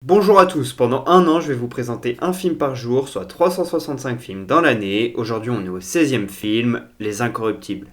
Bonjour à tous, pendant un an je vais vous présenter un film par jour, soit 365 films dans l'année. Aujourd'hui on est au 16e film, Les Incorruptibles.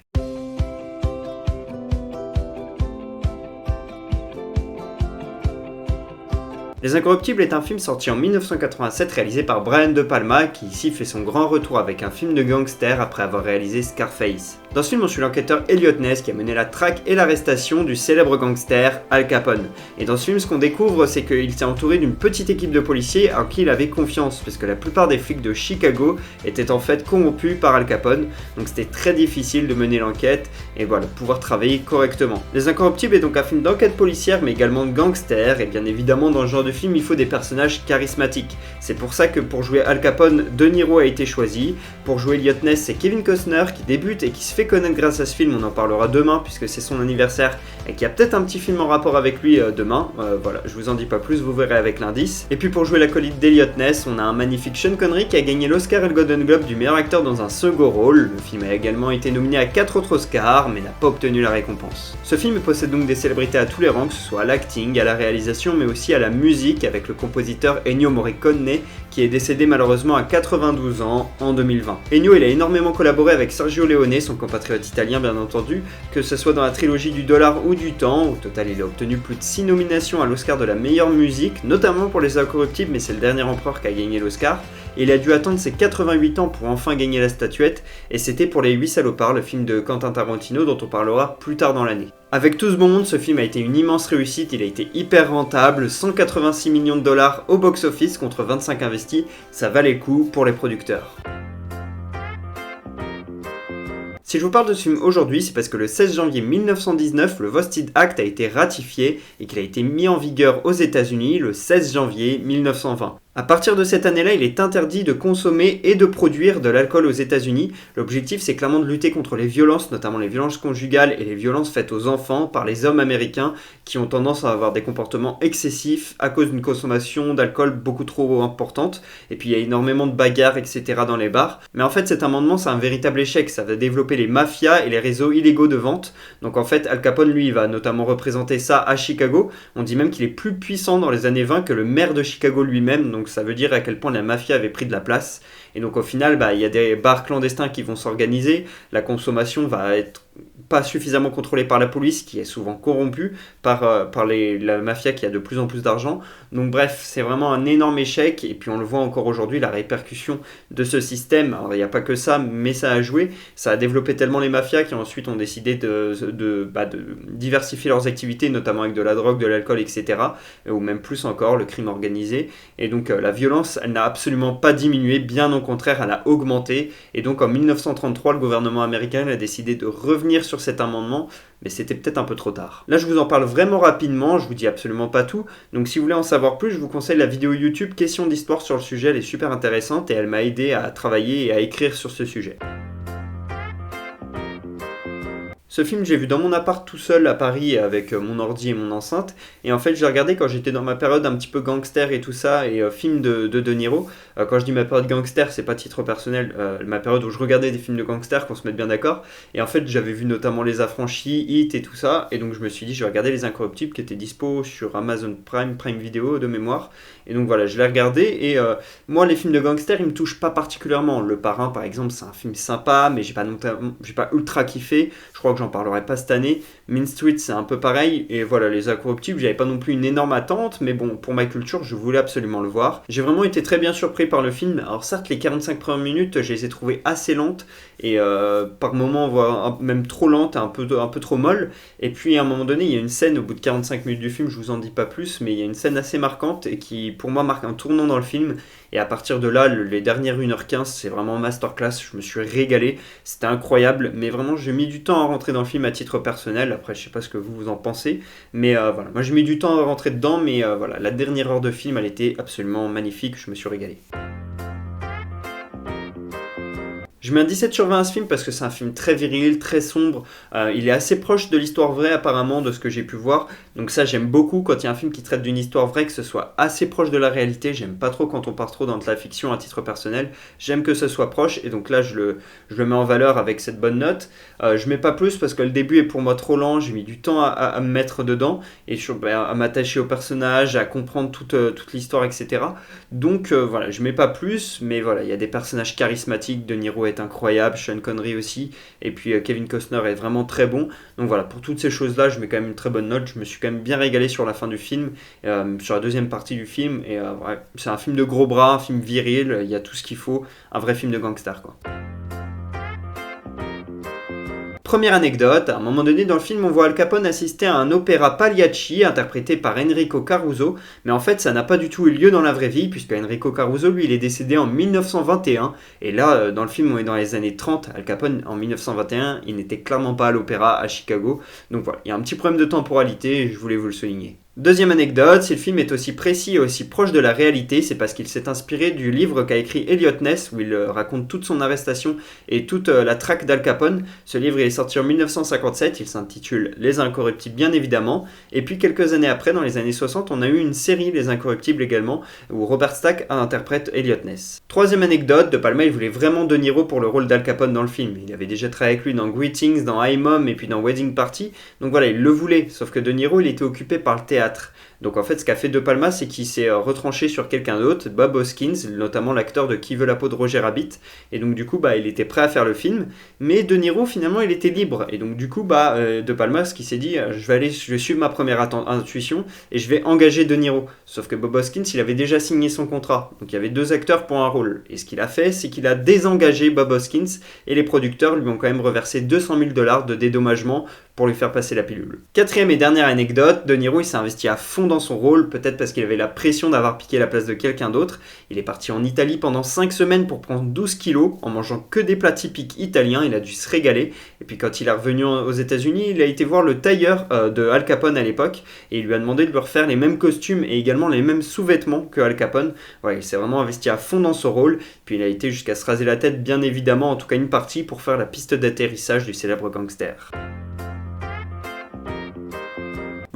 Les Incorruptibles est un film sorti en 1987 réalisé par Brian De Palma qui ici fait son grand retour avec un film de gangster après avoir réalisé Scarface. Dans ce film on suit l'enquêteur Elliot Ness qui a mené la traque et l'arrestation du célèbre gangster Al Capone. Et dans ce film ce qu'on découvre c'est qu'il s'est entouré d'une petite équipe de policiers en qui il avait confiance parce que la plupart des flics de Chicago étaient en fait corrompus par Al Capone, donc c'était très difficile de mener l'enquête et voilà, pouvoir travailler correctement. Les Incorruptibles est donc un film d'enquête policière mais également de gangster et bien évidemment dans ce genre de film il faut des personnages charismatiques. C'est pour ça que pour jouer Al Capone, De Niro a été choisi. Pour jouer Elliot Ness, c'est Kevin Costner qui débute et qui se fait connaître grâce à ce film. On en parlera demain puisque c'est son anniversaire et qu'il y a peut-être un petit film en rapport avec lui demain. Voilà, je vous en dis pas plus, vous verrez avec l'indice. Et puis pour jouer l'acolyte d'Elliot Ness, on a un magnifique Sean Connery qui a gagné l'Oscar et le Golden Globe du meilleur acteur dans un second rôle. Le film a également été nominé à 4 autres Oscars mais n'a pas obtenu la récompense. Ce film possède donc des célébrités à tous les rangs, que ce soit à l'acting, à la réalisation mais aussi à la musique avec le compositeur Ennio Morricone qui est décédé malheureusement à 92 ans en 2020. Ennio il a énormément collaboré avec Sergio Leone, son compatriote italien bien entendu, que ce soit dans la trilogie du dollar ou du temps. Au total il a obtenu plus de 6 nominations à l'Oscar de la meilleure musique, notamment pour Les Incorruptibles mais c'est le dernier empereur qui a gagné l'Oscar. Et il a dû attendre ses 88 ans pour enfin gagner la statuette, et c'était pour Les 8 salopards, le film de Quentin Tarantino dont on parlera plus tard dans l'année. Avec tout ce bon monde, ce film a été une immense réussite, il a été hyper rentable, 186 millions de dollars au box-office contre 25 investis, ça valait le coup pour les producteurs. Si je vous parle de ce film aujourd'hui, c'est parce que le 16 janvier 1919, le Voting Act a été ratifié et qu'il a été mis en vigueur aux États-Unis le 16 janvier 1920. À partir de cette année-là, il est interdit de consommer et de produire de l'alcool aux États-Unis. L'objectif, c'est clairement de lutter contre les violences, notamment les violences conjugales et les violences faites aux enfants par les hommes américains qui ont tendance à avoir des comportements excessifs à cause d'une consommation d'alcool beaucoup trop importante. Et puis il y a énormément de bagarres, etc. dans les bars. Mais en fait, cet amendement, c'est un véritable échec. Ça va développer les mafias et les réseaux illégaux de vente. Donc en fait, Al Capone, lui, il va notamment représenter ça à Chicago. On dit même qu'il est plus puissant dans les années 20 que le maire de Chicago lui-même. Donc ça veut dire à quel point la mafia avait pris de la place. Et donc au final, il y a des bars clandestins qui vont s'organiser. La consommation va être pas suffisamment contrôlée par la police, qui est souvent corrompue par la mafia qui a de plus en plus d'argent. Donc bref, c'est vraiment un énorme échec, et puis on le voit encore aujourd'hui, la répercussion de ce système. Alors il n'y a pas que ça, mais ça a joué. Ça a développé tellement les mafias qui ensuite ont décidé de diversifier leurs activités, notamment avec de la drogue, de l'alcool, etc. Ou même plus encore, le crime organisé. Et donc la violence, elle n'a absolument pas diminué, bien au contraire, elle a augmenté. Et donc en 1933, le gouvernement américain a décidé de revenir sur cet amendement, mais c'était peut-être un peu trop tard. Là, je vous en parle vraiment rapidement, je vous dis absolument pas tout, donc si vous voulez en savoir plus, je vous conseille la vidéo YouTube Question d'histoire sur le sujet, elle est super intéressante et elle m'a aidé à travailler et à écrire sur ce sujet. Ce film, j'ai vu dans mon appart tout seul à Paris avec mon ordi et mon enceinte. Et en fait, j'ai regardé quand j'étais dans ma période un petit peu gangster et tout ça, et film de Niro. Quand je dis ma période gangster, c'est pas titre personnel, ma période où je regardais des films de gangster, qu'on se mette bien d'accord. Et en fait, j'avais vu notamment Les Affranchis, Hit et tout ça. Et donc, je me suis dit, je vais regarder Les Incorruptibles qui étaient dispo sur Amazon Prime Video de mémoire. Et donc voilà, je l'ai regardé. Et moi, les films de gangster, ils me touchent pas particulièrement. Le Parrain, par exemple, c'est un film sympa, mais j'ai pas ultra kiffé. Je crois que j'en parlerai pas cette année. Mean Street, c'est un peu pareil. Et voilà, Les Incorruptibles, j'avais pas non plus une énorme attente, mais bon, pour ma culture, je voulais absolument le voir. J'ai vraiment été très bien surpris par le film. Alors certes, les 45 premières minutes, je les ai trouvées assez lentes et par moments, voire même trop lentes, un peu trop molles. Et puis à un moment donné, il y a une scène au bout de 45 minutes du film, je vous en dis pas plus, mais il y a une scène assez marquante et qui, pour moi, marque un tournant dans le film. Et à partir de là, les dernières 1h15, c'est vraiment masterclass. Je me suis régalé. C'était incroyable. Mais vraiment, j'ai mis du temps à rentrer dans le film à titre personnel. Après, je sais pas ce que vous en pensez. Mais voilà, moi j'ai mis du temps à rentrer dedans. Mais voilà, la dernière heure de film, elle était absolument magnifique. Je me suis régalé. Je mets un 17 sur 20 à ce film parce que c'est un film très viril, très sombre. Il est assez proche de l'histoire vraie apparemment, de ce que j'ai pu voir. Donc ça, j'aime beaucoup quand il y a un film qui traite d'une histoire vraie, que ce soit assez proche de la réalité. J'aime pas trop quand on part trop dans de la fiction à titre personnel. J'aime que ce soit proche et donc là, je le mets en valeur avec cette bonne note. Je mets pas plus parce que le début est pour moi trop lent. J'ai mis du temps à me mettre dedans et à m'attacher au personnage, à comprendre toute l'histoire, etc. Donc voilà, je mets pas plus, mais voilà, il y a des personnages charismatiques. De Niro est incroyable, Sean Connery aussi, et puis Kevin Costner est vraiment très bon. Donc voilà, pour toutes ces choses-là, je mets quand même une très bonne note. Je me suis quand même bien régalé sur la fin du film, sur la deuxième partie du film, et ouais, c'est un film de gros bras, un film viril, il y a tout ce qu'il faut, un vrai film de gangster, quoi. Première anecdote, à un moment donné dans le film, on voit Al Capone assister à un opéra Pagliacci interprété par Enrico Caruso, mais en fait ça n'a pas du tout eu lieu dans la vraie vie, puisque Enrico Caruso, lui, il est décédé en 1921, et là, dans le film, on est dans les années 30, Al Capone, en 1921, il n'était clairement pas à l'opéra à Chicago, donc voilà, il y a un petit problème de temporalité, et je voulais vous le souligner. Deuxième anecdote, si le film est aussi précis et aussi proche de la réalité, c'est parce qu'il s'est inspiré du livre qu'a écrit Elliot Ness, où il raconte toute son arrestation et toute la traque d'Al Capone. Ce livre est sorti en 1957, il s'intitule Les Incorruptibles bien évidemment, et puis quelques années après, dans les années 60, on a eu une série Les Incorruptibles également, où Robert Stack interprète Elliot Ness. Troisième anecdote, De Palma il voulait vraiment De Niro pour le rôle d'Al Capone dans le film. Il avait déjà travaillé avec lui dans Greetings, dans Hi Mom et puis dans Wedding Party, donc voilà, il le voulait, sauf que De Niro il était occupé par le théâtre. Donc en fait ce qu'a fait De Palma c'est qu'il s'est retranché sur quelqu'un d'autre, Bob Hoskins, notamment l'acteur de Qui veut la peau de Roger Rabbit, et donc du coup il était prêt à faire le film, mais De Niro finalement il était libre, et donc du coup De Palma ce qu'il s'est dit, je vais suivre ma première intuition et je vais engager De Niro, sauf que Bob Hoskins il avait déjà signé son contrat, donc il y avait 2 acteurs pour un rôle, et ce qu'il a fait c'est qu'il a désengagé Bob Hoskins, et les producteurs lui ont quand même reversé $200 000 de dédommagement pour lui faire passer la pilule. Quatrième et dernière anecdote, De Niro il s'est investi à fond dans son rôle, peut-être parce qu'il avait la pression d'avoir piqué la place de quelqu'un d'autre. Il est parti en Italie pendant 5 semaines pour prendre 12 kilos en mangeant que des plats typiques italiens, il a dû se régaler. Et puis quand il est revenu aux États-Unis, il a été voir le tailleur de Al Capone à l'époque et il lui a demandé de lui refaire les mêmes costumes et également les mêmes sous-vêtements que Al Capone. Ouais, il s'est vraiment investi à fond dans son rôle, puis il a été jusqu'à se raser la tête bien évidemment, en tout cas une partie, pour faire la piste d'atterrissage du célèbre gangster.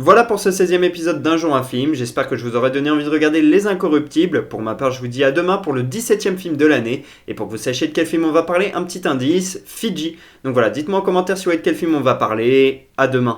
Voilà pour ce 16e épisode d'Un jour un film, j'espère que je vous aurai donné envie de regarder Les Incorruptibles. Pour ma part, je vous dis à demain pour le 17e film de l'année, et pour que vous sachiez de quel film on va parler, un petit indice, Fidji. Donc voilà, dites-moi en commentaire si vous voyez de quel film on va parler, à demain.